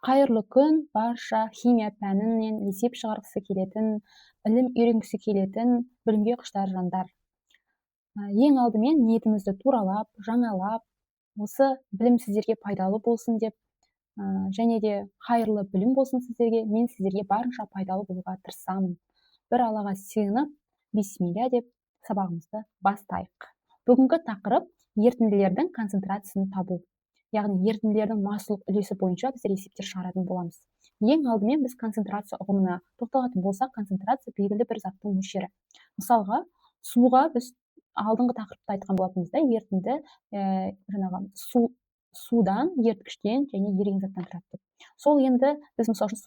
Қайырлы күн барша химия пәнінен есеп шығарғысы келетін, ілім үйренгісі келетін білімге құштар жандар. Ең алдымен ниетімізді туралап, жаңалап, осы білім сіздерге пайдалы болсын деп, және де қайырлы білім болсын сіздерге, мен сіздерге барынша пайдалы болуға тырысамын. Бір Аллаға сыйынып, бисмилля деп сабағымызды бастайық. Бүгінгі тақырып ерітінділердің концентрациясын табу. Яғни ерітінділердің массалық үлесі бойынша біздер есептер шығаратын боламыз. Ең алдымен біз концентрация ұғымына тоқталатын болсақ, концентрация белгілі бір заттың мөлшері. Мысалға, суға біз алдыңғы тақырыпта айтқан болатынбыз да, ерітінді жаңағы судан, еріткіштен және еріген заттан тұрады деп. Сол енді біз мысалы үшін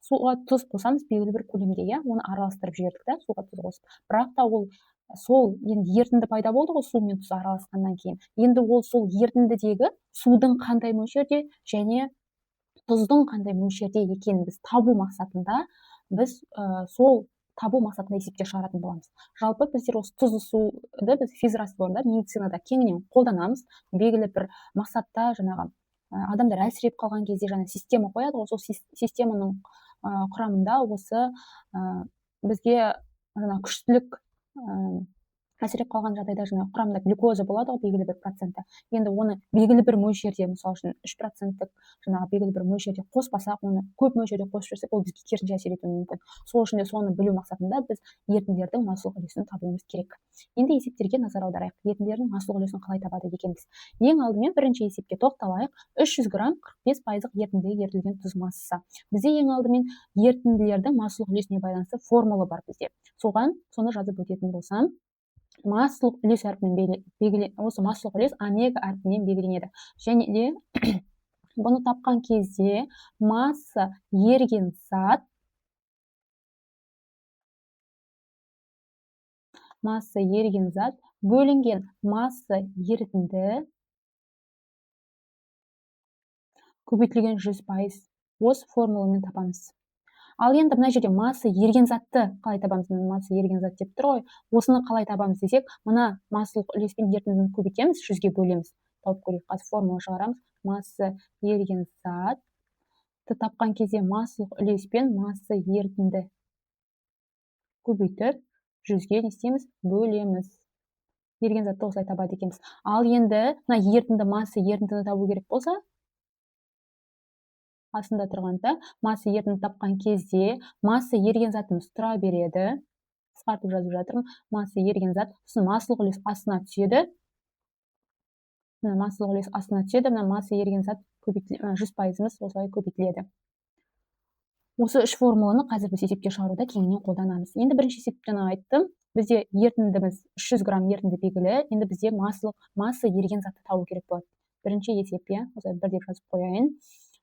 суға тұз қосамыз белгілі бір көлемде, оны араластырып жібердік та, суға тұз қосып. Бірақ та сол енді ерітінді пайда болды ғой, су мен тұз араласқаннан кейін. Енді сол ерітіндідегі судың қандай мөлшерде және тұздың қандай мөлшерде екенін біз табу мақсатында біз сол табу мақсатында есептер шығаратын боламыз. Жалпы біздер осы тұзды суды біз физрастворда, медицинада кеңінен қолданамыз. Белгілі бір мақсатта жаңағы адамдар әлсіреп қалған кезде жаңа система қояды ғой, сол системаның құрамында осы бізге күштілік әлсіреп қалған жағдайда құрамында глюкоза болады ғой, белгілі бір процентті. Енді оны белгілі бір мөлшерде, мысалы үшін 3%-тік белгілі бір мөлшерде қоспасақ, оны көп мөлшерде қосып жүрсек, ол бізге керісінше әсер етуі мүмкін. Сол үшін де соны білу мақсатында біз ерітінділердің массалық үлесін табуымыз керек. Енді есептерге назар аударайық. Ерітінділердің массалық үлесін қалай табады екенбіз. Ең алдымен бірінші есепке тоқталайық. 300 грамм 45% ерітіндіге ерітілген тұз массасы. Бізде ең алдымен ерітінділердің массалық үлесіне байланысты формула бар бізде. Соны жазып өтетін болсам, массалық үлес әрпімен осы массалық үлес омега әрпімен белгіленеді. Және де бұны тапқан кезде масса еріген зат бөлінген масса ерітінді көбейтілген 100%. Осы формуламен табамыз. Ал енді мына жерде масса еріген затты қалай табамыз? Масса еріген зат деп тұр ғой. Осыны қалай табамыз десек, мына массалық үлеспен ерітіндіні көбейтеміз, 100-ге бөлеміз. Тауып көрейік, қазір формула шығарамыз. Масса еріген затты тапқан кезде массалық үлеспен масса ерітінді көбейтіп, 100-ге не істейміз? Бөлеміз. Еріген затты осылай табады екенбіз. Ал енді мына ерітіндіні табу керек болса, астында тұрғанда масса ерітінді тапқан кезде масса еріген затымыз тұра береді. Қысқартып жазып жатырмын. Масса еріген зат, сосын массалық үлес астына түседі. Мына массалық үлес астына түседі. Мына масса еріген зат 100%-іміз осылай көбейтіледі. Осы үш формуланы қазір біз есепке шығаруда кеңінен қолданамыз. Енді бірінші есептен айттым. Бізде ерітіндіміз 300 грамм ерітінді белгілі. Енді бізде масса еріген затты табу керек болады. Бірінші есеп, осылай бір деп жазып қояйын.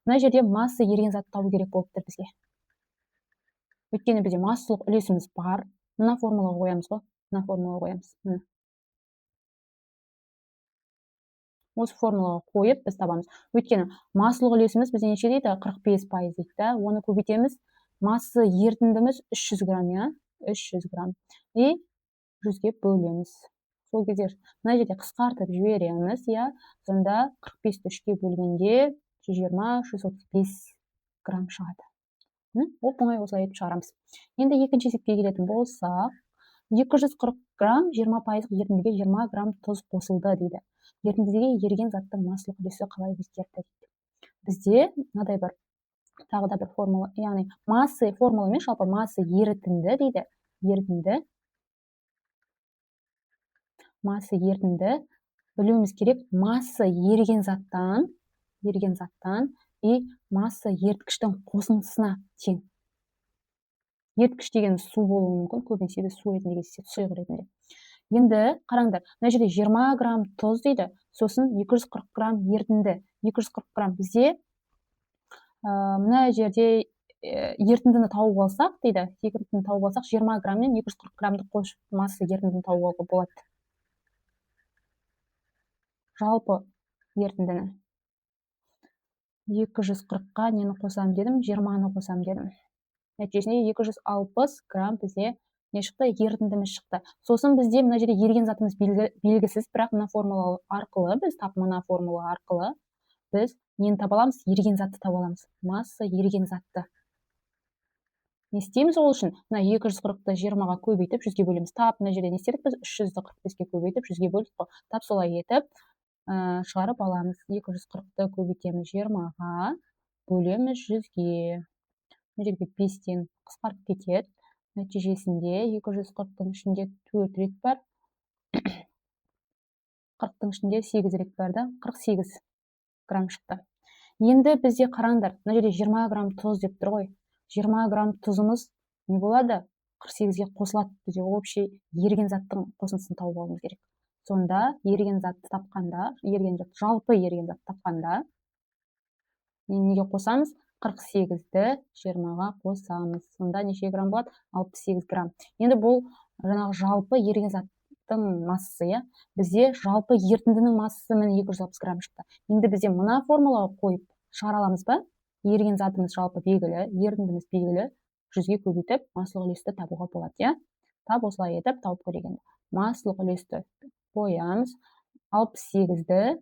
Мына жерде масса еріген затты табу керек болып тұр бізге. Өйткені бізде массалық үлесіміз бар. Мына формулаға қоямыз ғой. Мына формулаға қоямыз. Осы формулаға қойып біз табамыз. Өйткені массалық үлесіміз бізде неше дейді? 45% дейді. Оны көбейтеміз. Масса ерітіндіміз 300 грамм, 300 грамм. И 100-ге бөлеміз. Сол кезде мына жерде қысқартып жібереміз, сонда 45-ті 3-ге бөлгенде 120-135 грамм шығады. Оп-оңай осылай етіп шығарамыз. Енді екінші есепке келетін болсақ, 240 грамм 20% ерітіндіге 20 грамм тұз қосылды дейді. Ерітіндіге еріген заттың массалық үлесі қалай өзгерді дейді. Бізде мынадай бір тағы да бір формула, яғни формуламен жалпы масса ерітінді дейді. Масса ерітінді білуіміз керек. Масса еріген заттан и масса еріткіштің қосындысына тең. Еріткіш деген су болуы мүмкін, көбінесе біз су ретінде кездеседі, сұйық ретінде. Енді қараңдар, мына жерде 20 грамм тұз дейді, сосын 240 грамм ерітінді. 240 грамм бізде мына жерде ерітіндіні тауып алсақ дейді, 20 граммен 240 граммды қосып масса ерітіндіні тауып алуға болады. Жалпы ерітіндіні 240-қа нені қосам дедім? 20-ны қосам дедім. Нәтижесінде 260 грамм бізде не шықты? Ерітіндіміз шықты. Сосын бізде мына жерде еріген затымыз белгісіз, бірақ мына формула арқылы біз нені таба аламыз? Еріген затты таба аламыз. Масса еріген затты. Не істейміз ол үшін? Мына 240-ты 20-ға көбейтіп 100-ге бөлеміз. Тап, мына жерде не істедік біз? 300-ді 45-ге көбейтіп 100-ге бөлдік қой. Тап солай етіп шығарып аламыз. 240-ты көбейтеміз 20-ға, бөлеміз 100-ге. Мына жерге 5-тен қысқарып кетеді. Нәтижесінде 240-тың ішінде 4 рет бар. 40-тың ішінде 8 рет бар да, 48 грамм шықты. Енді бізде қараңдар, мына жерде 20 грамм тұз деп тұр ғой. 20 грамм тұзымыз не болады? 48-ге қосылады. Бізде общий еріген заттың қосындысын тауып алуымыз керек. Сонда еріген затты тапқанда, жалпы еріген затты тапқанда неге қосамыз? 48-ді 20-ға қосамыз. Сонда неше грамм болады? 68 грамм. Енді бұл жаңағы жалпы еріген заттың массасы, бізде жалпы ерітіндінің массасы міне 260 грамм шықты. Енді бізде мына формулаға қойып шығара аламыз ба? Еріген затымыз жалпы белгілі, ерітіндіміз белгілі, 100-ге көбейтіп массалық үлесті табуға болады, Тап осылай етіп тауып көреген. Массалық үлесті қоямыз. 68-ді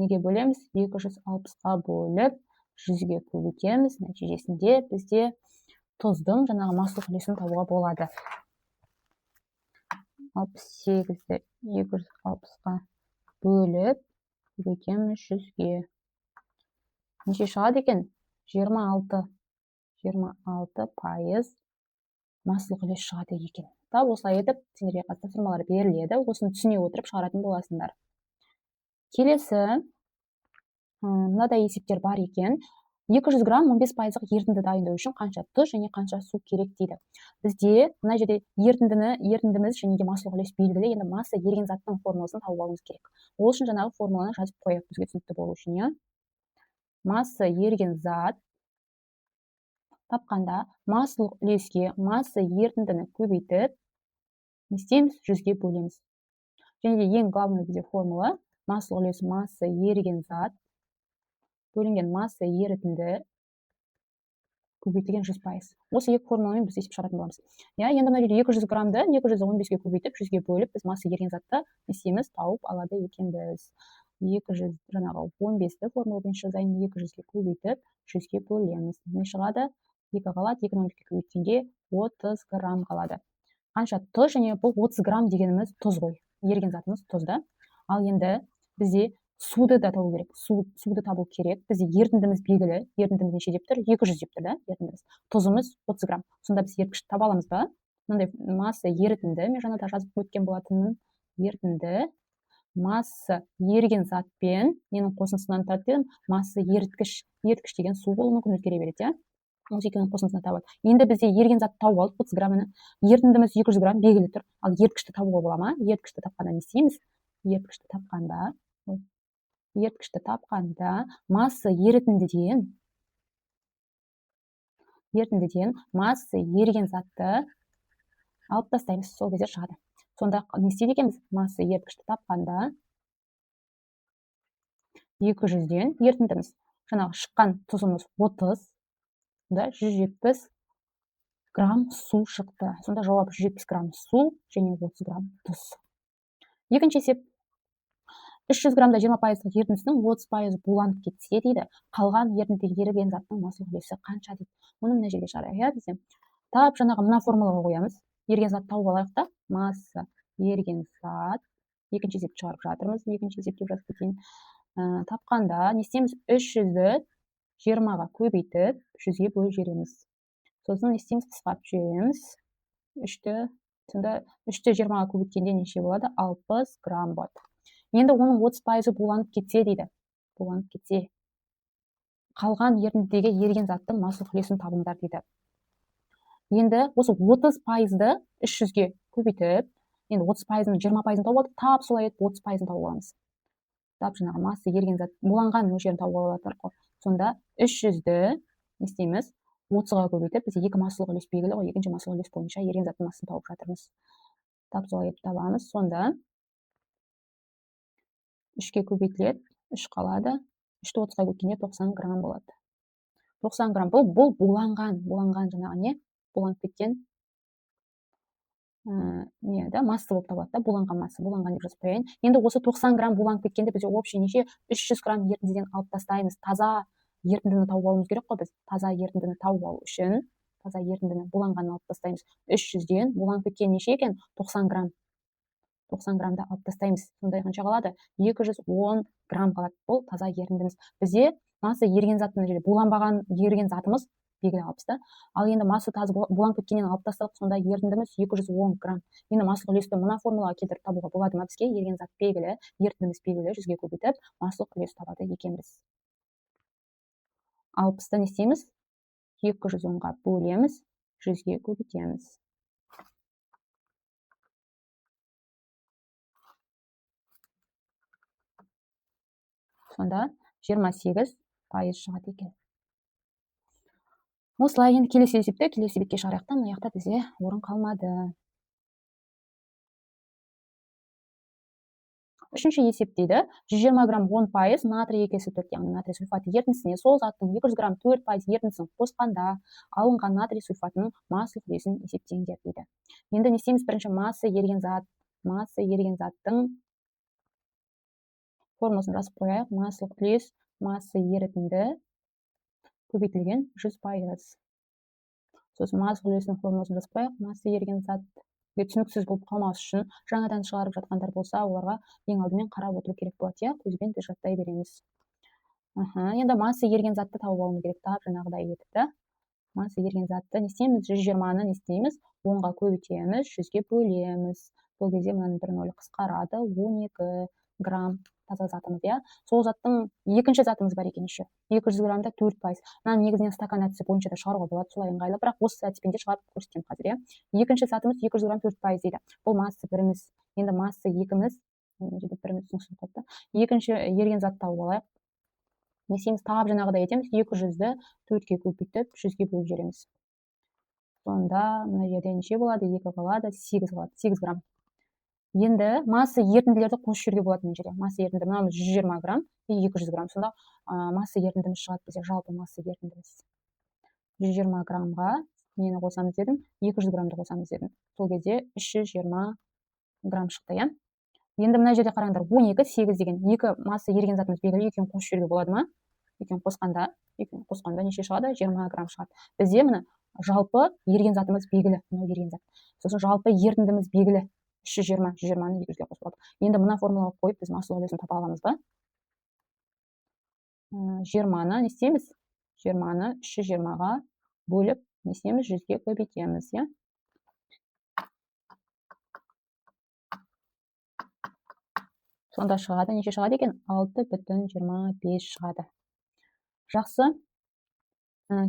неге бөлеміз? 260-ға бөліп 100-ге көбейтеміз. Нәтижесінде бізде тұздың жаңағы массалық үлесін табуға болады. 68-ді 260-ға бөліп көбейтеміз 100-ге. Неше шығады екен? 26% массалық үлес шығады екен. Тап осылай етіп сендерге қатысты формулалар беріледі. Осыны түсіне отырып шығаратын боласыңдар. Келесі мынадай есептер бар екен. 200 грамм 15% ерітінді дайындау үшін қанша тұз және қанша су керек дейді. Бізде мына жерде ерітіндіміз және де массалық үлес белгілі. Енді масса еріген заттың формуласын тауып алуымыз керек. Ол үшін жаңағы формуланы жазып қояйық бізге түсінікті болу үшін, Масса еріген зат тапқанда массалық үлеске масса ерітіндіні көбейтіп не істейміз? 100-ге бөлеміз. Және де ең главный бізде формула массалық үлес масса еріген зат бөлінген масса ерітінді көбейтілген 100%. Осы екі формуламен біз есеп шығаратын боламыз. Енді мына жерде 200 граммды 215-ге көбейтіп 100-ге бөліп біз масса еріген затты не істейміз? Тауып алады екенбіз. 200 жаңағы 15-ті формула бойынша жазайын, 200-ге көбейтіп 100-ге бөлеміз. Не шығады? 2 қалады, 2-ні 15-ге көбейткенде 30 грамм қалады. Қанша тұз, және бұл 30 грамм дегеніміз тұз ғой. Еріген затымыз тұзда. Ал енді бізде суды да табу керек. Суды табу керек. Бізде ерітіндіміз белгілі. Ерітіндіміз неше деп тұр? 200 деп тұр, ерітіндіміз. Тұзымыз 30 грамм. Сонда біз еріткішті таба аламыз ба? Мынандай масса ерітінді, мен жаңа да жазып өткен болатынмын. Ерітінді масса еріген затпен ненің қосындысынан тұрады дедім? Масса еріткіш. Еріткіш деген су болуы мүмкін, өзгере береді, Осы екеуінің қосындысына табады. Енді бізде еріген затты тауып алдық, 30 граммını. Ерітіндіміз 200 грамм белгілі тұр. Ал еріткішті табуға бола ма? Еріткішті тапқанда не істейміз? Еріткішті тапқанда масса ерітіндіден масса еріген затты алып тастаймыз. Сол кезде шығады. Сонда не істейді екенбіз? Масса еріткішті тапқанда 200-ден ерітіндіміз. Жаңағы шыққан тұзымыз 30, 170 грамм су шықты. Сонда жауап 170 грамм су және 30 грамм тұз. Екінші есеп. 300 граммда 20% ерітіндісінің 30% буланып кетсе дейді. Қалған ерітіндіге еріген заттың массалық үлесі қанша дейді. Оны мына жерге шығарайық, бізде. Тап жаңағы мына формулаға қоямыз. Еріген зат тауып алайық та. Масса еріген зат. Екінші есеп шығарып жатырмыз. Екінші есеп деп жазып кетейін. Тапқанда не істейміз? 300-ді 20-ға көбейтіп 100-ге бөліп жібереміз. Сосын не істейміз? Қысқартып жібереміз. 3-ті 20-ға көбейткенде неше болады? 60 грамм болады. Енді оның 30% буланып кетсе дейді. Буланып кетсе. Қалған ерітіндіге еріген заттың массалық үлесін табыңдар дейді. Енді осы 30%-ды 300-ге көбейтіп, енді 30%-ның 20%-ын тауып алдық, тап солай етіп 30%-ын тауып аламыз. Тап жаңағы масса еріген зат буланған мөлшерін тауып алатындар ғой. Сонда 300-ді не істейміз? 30-ға көбейтіп, бізде екі массалық үлес белгілі ғой. Екінші массалық үлес бойынша еріген заттың массын тауып жатырмыз. Тап солай етіп табамыз. Сонда 3-ке көбейтіледі, 3 қалады. 3-ті 30-ға көбейткенде 90 грамм болады. 90 грамм бұл буланған жаңағы не? Буланып кеткен не да масса болып табылады да, буланған масса, буланған деп жазып қояйын. Енді осы 90 грамм буланып кеткенде бізде общий неше? 300 грамм ерітіндіден алып тастаймыз. Таза ерітіндіні тауып алуымыз керек қой біз. Таза ерітіндіні тауып алу үшін, таза ерітіндіні буланғанын алып тастаймыз. 300-ден буланып кеткен неше екен? 90 грамм. 90 граммды алып тастаймыз. Сонда қанша қалады? 210 грамм қалады. Бұл таза ерітіндіміз. Бізде масса еріген заттың жерде буланбаған еріген затымыз белгілі қалыппыз да. Ал енді масса таза буланып кеткеннен алып тастадық, сонда ерітіндіміз 210 грамм. Енді массалық үлесті мына формулаға келтіріп табуға болады ма бізге? Еріген зат белгілі, ерітіндіміз белгілі, 100-ге көбейтіп массалық үлес табады екенбіз. 60-ты не істейміз? 210-ға бөлеміз, 100-ге көбейтеміз. Сонда 28% шығады екен. Осылай, енді келесі есепті келесі бетке шығарайық та, мына жақта бізде орын қалмады. Үшінші есеп дейді, 120 грамм 10% натрий екесі 4, яғни натрий сульфаты ерітіндісіне сол заттың 200 грамм 4% ерітіндісін қосқанда алынған натрий сульфатының массалық үлесін есептеңдер дейді. Енді не істейміз? Бірінші масса еріген заттың формуласын жазып қояйық. Массалық үлес, масса ерітінді көбейтілген 100%. Сосын массалық үлесінің формуласын жазып қояйық. Масса еріген зат түсініксіз болып қалмас үшін жаңадан шығарып жатқандар болса, оларға ең алдымен қарап отыру керек болады, иә, көзбен біз жаттай береміз. Енді масса еріген затты тауып алуымыз керек, тап жаңағыдай етіп та. Масса еріген затты не істейміз? 120-ны не істейміз? 10-ға көбейтеміз, 100-ге бөлеміз. Бұл кезде мынаның бір нөлі қысқарады, 12 грамм таза затымыз, иә. Сол заттың екінші затымыз бар екен еще. 200 граммда 4%. Мынаны негізінен стакан әдісі бойынша да шығаруға болады, солай ыңғайлы, бірақ осы әдіспен де шығарып көрсетемін қазір, иә. Екінші затымыз 200 грамм 4% дейді. Бұл масса біріміз. Енді масса екіміз, біріміз түсініксіз қалыпты. Екінші еріген затты тауып алайық. Не істейміз? Тап жаңағыдай етеміз, 200-ді 4-ге көбейтіп 100-ге бөліп жібереміз. Сонда мына жерде неше болады? 2 қалады, 8 қалады, 8 грамм. Енді масса ерітінділерді қосып жіберуге болады мына жерде. Масса ерітінді мынамыз 120 грамм и 200 грамм. Сонда масса ерітіндіміз шығады бізде, жалпы масса ерітіндіміз. 120 граммға нені қосамыз дедім? 200 граммды қосамыз дедім. Сол кезде 320 грамм шықты, иә. Енді мына жерде қараңдар, 12, 8 деген 2 масса еріген затымыз белгілі, екеуін қосып жіберуге болады ма? Екеуін қосқанда неше шығады? 20 грамм шығады. Бізде міне жалпы еріген затымыз белгілі, мынау еріген зат. Сосын жалпы ерітіндіміз белгілі, 320, 120-ны 200-ге қосып алдық. Енді мына формулаға қойып біз массалық үлесін таба аламыз ба? 20-ны не істейміз? 20-ны 320-ға бөліп, не істейміз? 100-ге көбейтеміз, иә. Сонда шығады, неше шығады екен? 6,25 шығады. Жақсы.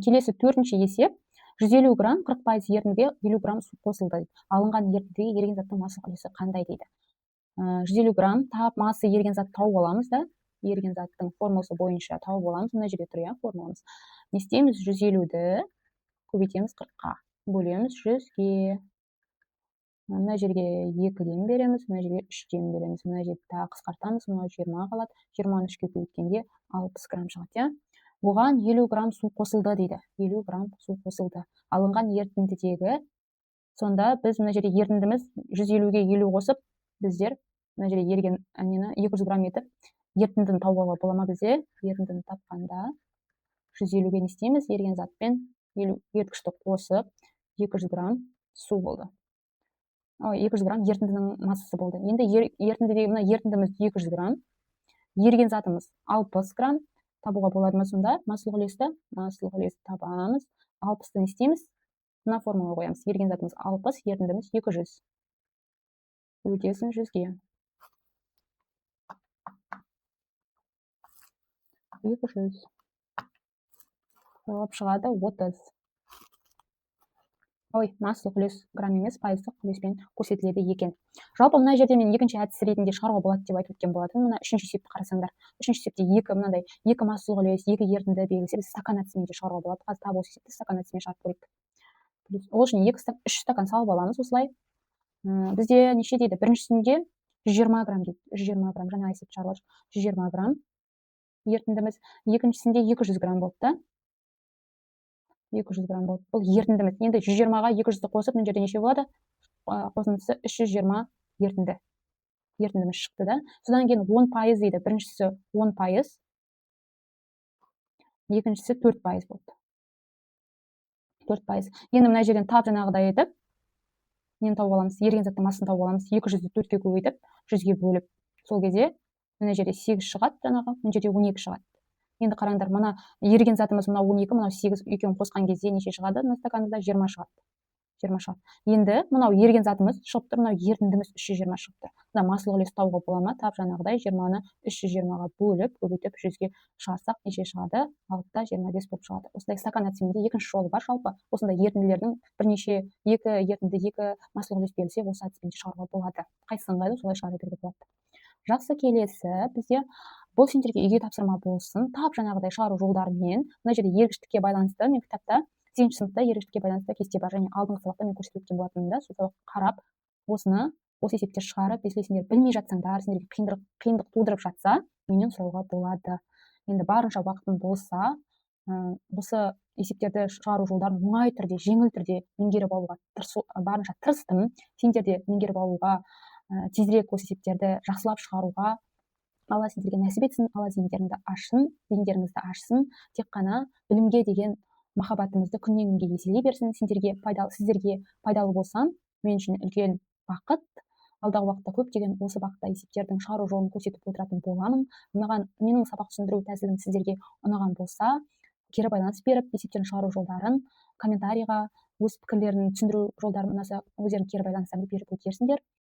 Келесі төртінші есеп. 150 грамм 40% ерітіндіге 50 грамм су қосылды. Алынған ерітіндіге еріген заттың массалық үлесі қандай дейді. 150 грамм тап масса еріген затты тауып аламыз да. Еріген заттың формуласы бойынша тауып аламыз. Мына жерде тұр, иә, формуламыз. Не істейміз? 150-ді көбейтеміз 40-қа. Бөлеміз 100-ге. Мына жерге 2-ден береміз, мына жерге 3-ден береміз. Мына жерді тағы қысқартамыз, мына 20 қалады. 20-ны 3-ге көбейткенде 60 грамм шығады, иә. Оған 50 грамм су қосылды дейді. 50 грамм су қосылды. Алынған ерітіндідегі, сонда біз мына жерде ерітіндіміз 150-ге 50 қосып, біздер мына жерде еріген 200 грамм етіп, ерітіндіні тауып алуға бола ма бізде? Ерітіндіні тапқанда 150-ге не істейміз? Еріген затпен еріткішті қосып, 200 грамм су болды. 200 грамм ерітіндінің массасы болды. Енді ерітіндідегі мына ерітіндіміз 200 грамм, еріген затымыз 60 грамм. Табуға болады ма сонда? Массалық үлесті? Массалық үлесті табамыз. 60-ты не істейміз? Мына формулаға қоямыз. Еріген затымыз 60, ерітіндіміз 200. Өтесін 100-ге. 200. Жауап шығады 30. Массалық үлес грамм емес, пайыздық үлеспен көрсетіледі екен. Жалпы мына жерде мен екінші әдіс ретінде шығаруға болады деп айтып өткен болатын. Мына үшінші есепті қарасаңдар. Үшінші есепте мынандай 2 массалық үлес, 2 ерітінді белгілесе, біз стакан әдісімен де шығаруға болады. Қазір тап осы есепті стакан әдісімен шығарып көрейік. Ол үшін 3 стакан салып аламыз осылай. Бізде неше дейді? Біріншісінде 120 грамм дейді. 120 грамм, жаңа есепті шығарып алдық. 120 грамм ерітіндіміз. Екіншісінде 200 грамм болды да. 200 грамм болды. Бұл ерітіндіміз. Енді 120-ға 200-ді қосып, мына жерде неше болады? қосындысы 320 ерітіндіміз шықты да. Содан кейін 10% дейді. Біріншісі 10%, екіншісі 4% болды. 4%. Енді мына жерден тап жаңағыдай етіп, нені тауып аламыз? Еріген заттың массын тауып аламыз. 200-ді 4-ге көбейтіп, 100-ге бөліп. Сол кезде мына жерде 8 шығады жаңағы, мына жерде 12 шығады. Енді қараңдар, мына еріген затымыз мына 12, мынау 8 екеуін қосқан кезде неше шығады? Мына стаканымызда 20 шығады. 20 шығады. Енді мынау еріген затымыз шығып тұр, мынау ерітіндіміз 320 шығып тұр. Мына масылық үлес тауға бола ма? Тап жаңағыдай 20-ны 320-ға бөліп, көбейтіп 100-ге шығарсақ неше шығады? 6-25 болып шығады. Осындай стакан әдісіменде екінші жолы бар жалпы. Осындай ерітінділердің бірнеше екі ерітінді екі масылық үлес берілсе, осы әдіспен шығаруға болады. Қайсысы ыңғайлы, солай шығара беруге болады. Жақсы, келесі бізде бұл сендерге үйге тапсырма болсын. Тап жаңағыдай шығару жолдарымен, мына жерде ергіштікке байланысты мен кітапта 8-ші сыныпта ергіштікке байланысты кесте бар, және алдыңғы сабақта мен көрсетіп өткен болатынмын да, сол сабақ қарап, осы есептер шығарып, если сендер білмей жатсаңдар, сендерге қиындық тудырып жатса, менен сұрауға болады. Енді барынша уақытым болса, осы есептерді шығару жолдарын оңай түрде, жеңіл түрде меңгеріп алуға барынша тырыстым. Сендер де меңгеріп алуға, тезірек осы есептерді жақсылап шығаруға Алла сендерге нәсіп етсін, Алла зейіндеріңізді ашсын, тек қана білімге деген махаббатымызды күннен күнге еселей берсін. Сіздерге пайдалы болсам, мен үшін үлкен бақыт. Алдағы уақытта көптеген осы бағытта есептердің шығару жолын көрсетіп отыратын боламын. Менің сабақ түсіндіру тәсілім сіздерге ұнаған болса, кері байланыс беріп, есептердің шығару жолдарын комментарийға, өз пікірлерін түсіндіру жолдарын ұнаса, өздерің кері байланыстарды беріп өтерсіңдер.